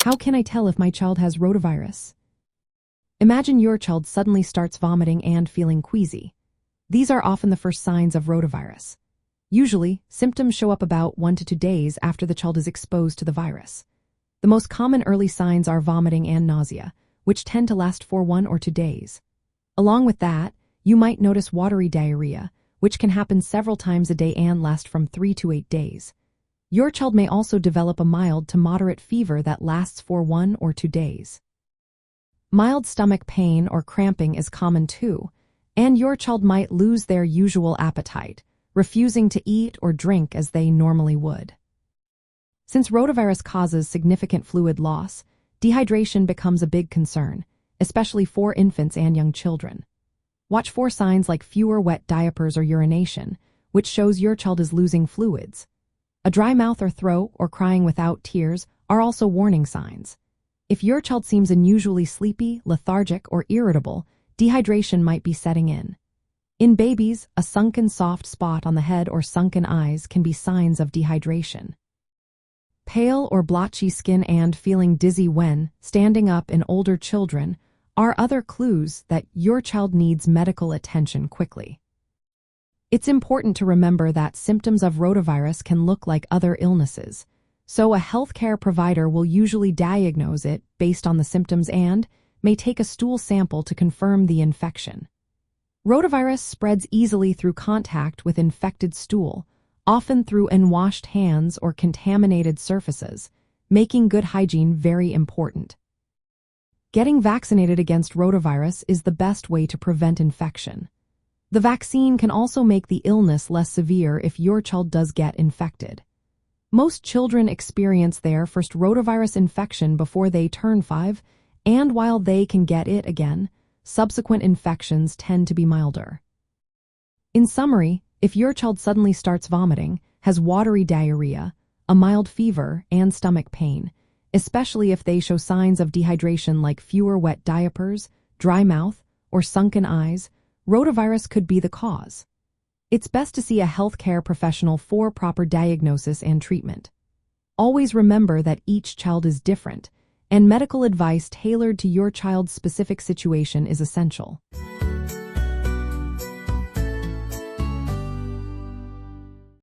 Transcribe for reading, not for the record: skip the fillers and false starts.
How can I tell if my child has rotavirus? Imagine your child suddenly starts vomiting and feeling queasy. These are often the first signs of rotavirus. Usually, symptoms show up about 1 to 2 days after the child is exposed to the virus. The most common early signs are vomiting and nausea, which tend to last for 1 or 2 days. Along with that, you might notice watery diarrhea, which can happen several times a day and last from 3 to 8 days. Your child may also develop a mild to moderate fever that lasts for 1 or 2 days. Mild stomach pain or cramping is common too, and your child might lose their usual appetite, refusing to eat or drink as they normally would. Since rotavirus causes significant fluid loss, dehydration becomes a big concern, especially for infants and young children. Watch for signs like fewer wet diapers or urination, which shows your child is losing fluids. A dry mouth or throat or crying without tears are also warning signs. If your child seems unusually sleepy, lethargic, or irritable, dehydration might be setting in. In babies, a sunken soft spot on the head or sunken eyes can be signs of dehydration. Pale or blotchy skin and feeling dizzy when standing up in older children are other clues that your child needs medical attention quickly. It's important to remember that symptoms of rotavirus can look like other illnesses, so a healthcare provider will usually diagnose it based on the symptoms and may take a stool sample to confirm the infection. Rotavirus spreads easily through contact with infected stool, often through unwashed hands or contaminated surfaces, making good hygiene very important. Getting vaccinated against rotavirus is the best way to prevent infection. The vaccine can also make the illness less severe if your child does get infected. Most children experience their first rotavirus infection before they turn 5, and while they can get it again, subsequent infections tend to be milder. In summary, if your child suddenly starts vomiting, has watery diarrhea, a mild fever, and stomach pain, especially if they show signs of dehydration like fewer wet diapers, dry mouth, or sunken eyes, rotavirus could be the cause. It's best to see a healthcare professional for proper diagnosis and treatment. Always remember that each child is different, and medical advice tailored to your child's specific situation is essential.